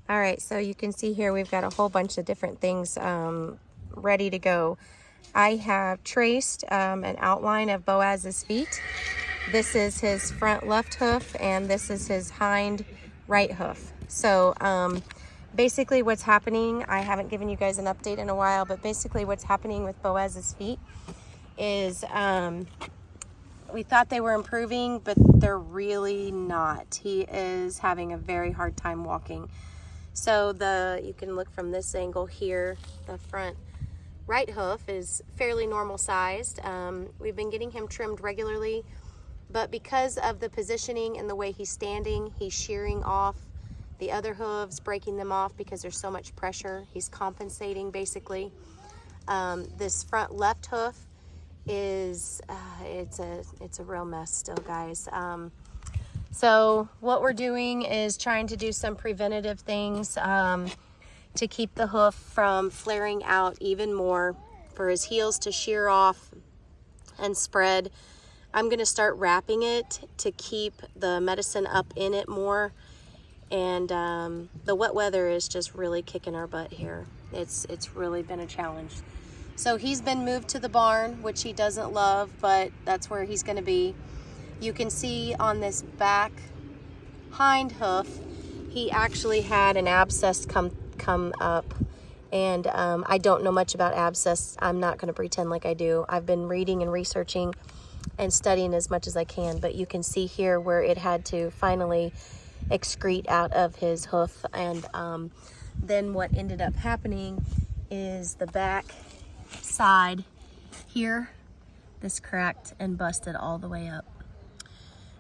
All right, so you can see here we've got a whole bunch of different things ready to go. I have traced an outline of Boaz's feet. This is his front left hoof, and this is his hind right hoof. So basically what's happening, I haven't given you guys an update in a while, but basically what's happening with Boaz's feet is we thought they were improving, but they're really not. He is having a very hard time walking. So you can look from this angle here, the front right hoof is fairly normal sized. We've been getting him trimmed regularly, but because of the positioning and the way he's standing, he's shearing off the other hooves, breaking them off because there's so much pressure. He's compensating basically. This front left hoof is, it's a real mess still, guys. So what we're doing is trying to do some preventative things to keep the hoof from flaring out even more, for his heels to shear off and spread. I'm going to start wrapping it to keep the medicine up in it more. And the wet weather is just really kicking our butt here. It's really been a challenge. So he's been moved to the barn, which he doesn't love, but that's where he's going to be. You can see on this back hind hoof, he actually had an abscess come up. And I don't know much about abscess. I'm not going to pretend like I do. I've been reading and researching and studying as much as I can, but you can see here where it had to finally excrete out of his hoof. And then what ended up happening is the back side here, this cracked and busted all the way up.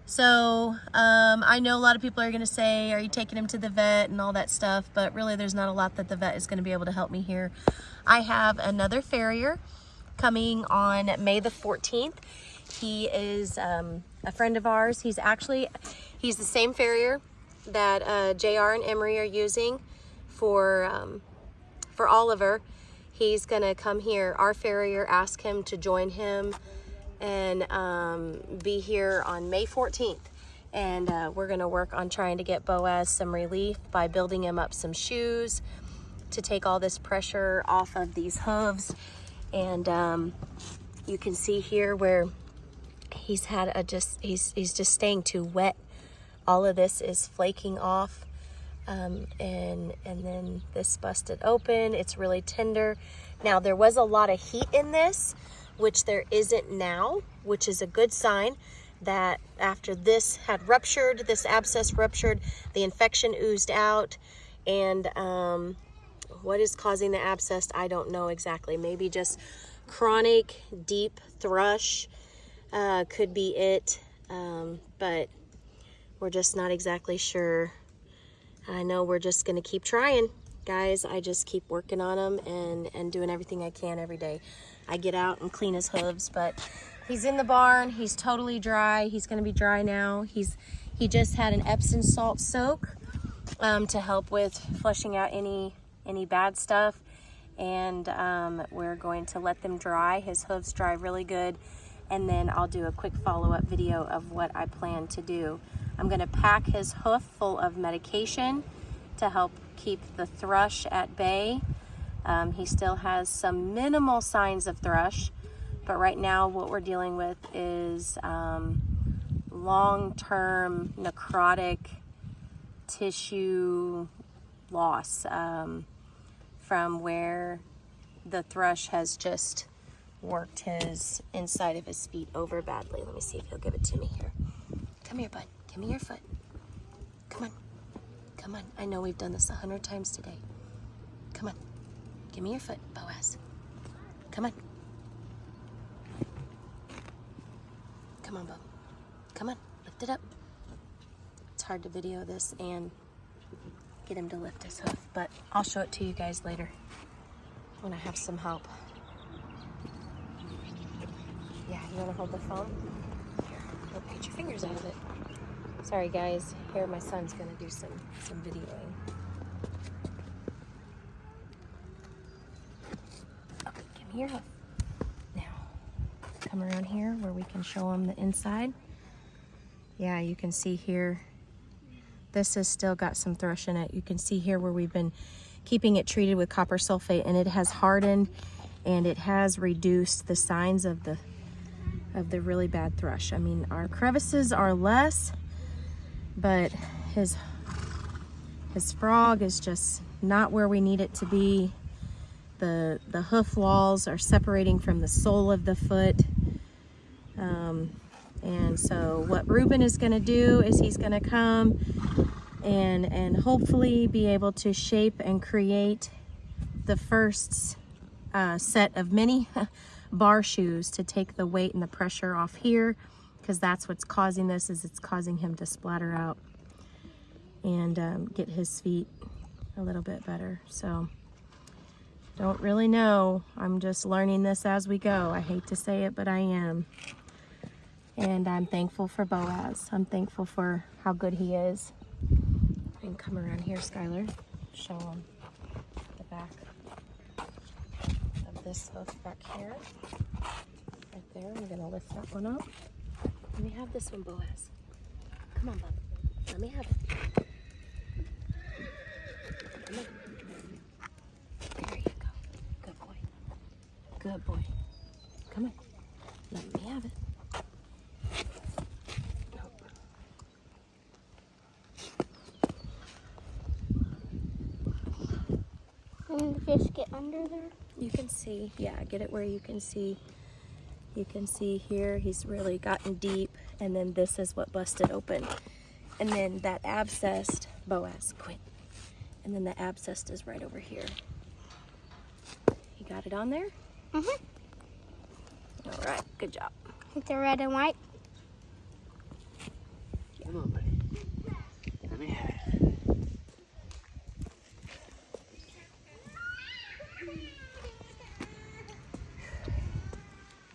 So I know a lot of people are going to say, are you taking him to the vet and all that stuff, but really there's not a lot that the vet is going to be able to help me here. I have another farrier coming on May the 14th. He is a friend of ours. He's the same farrier that JR and Emery are using for Oliver. He's going to come here. Our farrier asked him to join him and be here on May 14th. And we're going to work on trying to get Boaz some relief by building him up some shoes to take all this pressure off of these hooves. And you can see here where he's had he's just staying too wet. All of this is flaking off. And then this busted open. It's really tender. Now there was a lot of heat in this, which there isn't now, which is a good sign that after this had ruptured, this abscess ruptured, the infection oozed out. And what is causing the abscess, I don't know exactly. Maybe just chronic deep thrush could be it, but we're just not exactly sure. I know we're just gonna keep trying, guys. I just keep working on him and doing everything I can every day. I get out and clean his hooves, but he's in the barn. He's totally dry. He's gonna be dry now. He just had an Epsom salt soak to help with flushing out any bad stuff. And we're going to let them dry. His hooves dry really good. And then I'll do a quick follow-up video of what I plan to do. I'm gonna pack his hoof full of medication to help keep the thrush at bay. He still has some minimal signs of thrush, but right now what we're dealing with is long-term necrotic tissue loss from where the thrush has just worked his inside of his feet over badly. Let me see if he'll give it to me here. Come here, bud. Give me your foot. Come on. Come on. I know we've done this 100 times today. Come on. Give me your foot, Boaz. Come on. Come on, Bo. Come on. Lift it up. It's hard to video this and get him to lift his hoof, but I'll show it to you guys later when I have some help. Yeah, you want to hold the phone? Here, don't get your fingers out of it. Sorry, guys. Here, my son's going to do some videoing. Okay, give me your hoof. Now, come around here where we can show him the inside. Yeah, you can see here This has still got some thrush in it. You can see here where we've been keeping it treated with copper sulfate, and it has hardened and it has reduced the signs of the really bad thrush. I mean, our crevices are less, but his frog is just not where we need it to be. The hoof walls are separating from the sole of the foot. And so what Reuben is going to do is he's going to come and hopefully be able to shape and create the first set of many bar shoes to take the weight and the pressure off here, because that's what's causing this, is it's causing him to splatter out, and get his feet a little bit better. So don't really know. I'm just learning this as we go. I hate to say it, but I am. And I'm thankful for Boaz. I'm thankful for how good he is. I can come around here, Skylar. Show him the back of this hoof back here. Right there. I'm going to lift that one up. Let me have this one, Boaz. Come on, bub. Let me have it. Come on. There you go. Good boy. Good boy. Come on. Let me have it. And the fish get under there? You can see, yeah, get it where you can see. You can see here, he's really gotten deep, and then this is what busted open. And then that abscess, Boaz, quit. And then the abscess is right over here. You got it on there? Mm-hmm. All right, good job. With the red and white? Come on, buddy. Let me have it.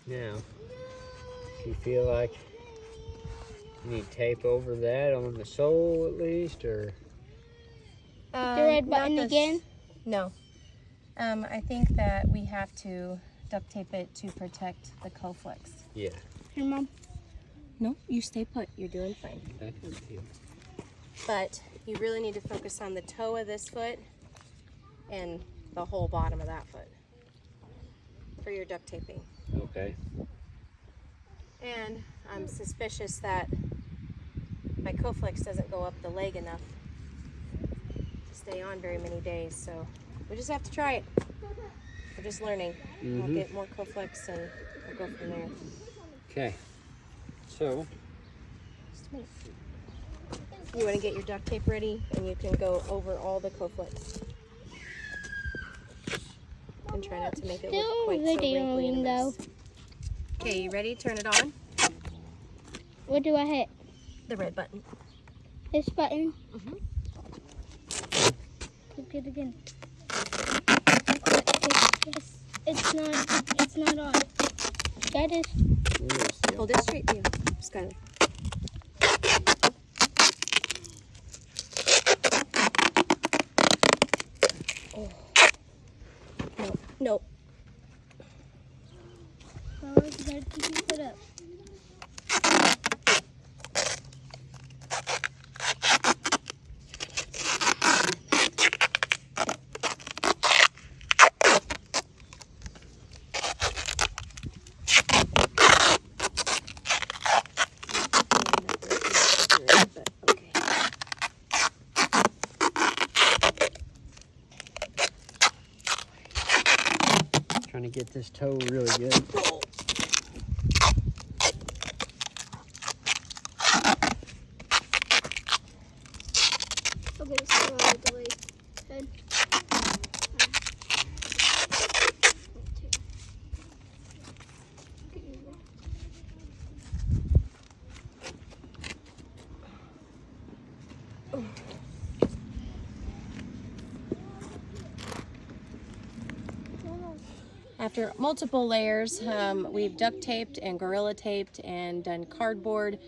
Now, do you feel like you need tape over that on the sole at least, or? The red button again? No. I think that we have to duct tape it to protect the coflex. Yeah. Here, Mom. No, you stay put. You're doing fine. That's good too. But you really need to focus on the toe of this foot and the whole bottom of that foot for your duct taping. Okay. And I'm suspicious that my coflex doesn't go up the leg enough to stay on very many days, so we just have to try it. We're just learning. I'll get more coflex and we'll go from there. Okay. So, Just a minute. You want to get your duct tape ready, and you can go over all the coflex. And try not to make it look quite so wrinkly and mess. Okay, you ready? Turn it on. What do I hit? The red button. This button? Mm-hmm. Click it again. It's not on. That is. Hold it straight for you, Skylar. Oh. No. Oh, you gotta keep it up. trying to get this toe really good. Okay, let's go on the leg. Head. After multiple layers, we've duct taped and gorilla taped and done cardboard.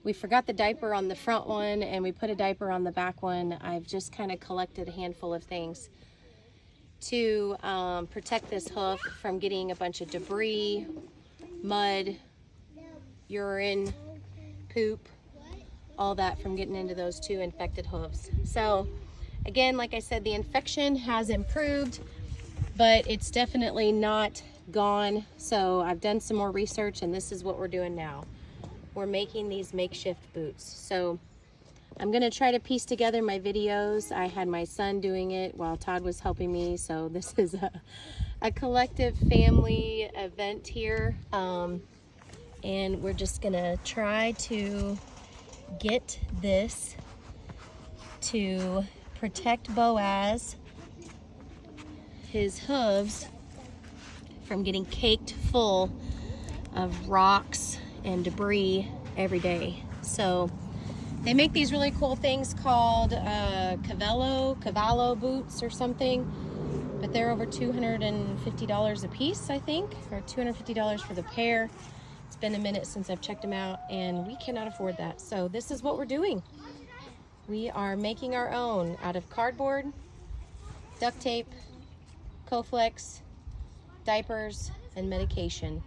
We forgot the diaper on the front one and we put a diaper on the back one. I've just kind of collected a handful of things to protect this hoof from getting a bunch of debris, mud, urine, poop, all that from getting into those 2 infected hooves. So again, like I said, the infection has improved, but it's definitely not gone. So I've done some more research, and this is what we're doing now. We're making these makeshift boots. So I'm gonna try to piece together my videos. I had my son doing it while Todd was helping me. So this is a collective family event here. And we're just gonna try to get this to protect Boaz, his hooves, from getting caked full of rocks and debris every day. So they make these really cool things called cavallo boots or something, but they're over $250 a piece, I think, or $250 for the pair. It's been a minute since I've checked them out, and we cannot afford that. So this is what we're doing. We are making our own out of cardboard, duct tape, Coflex, diapers, and medication.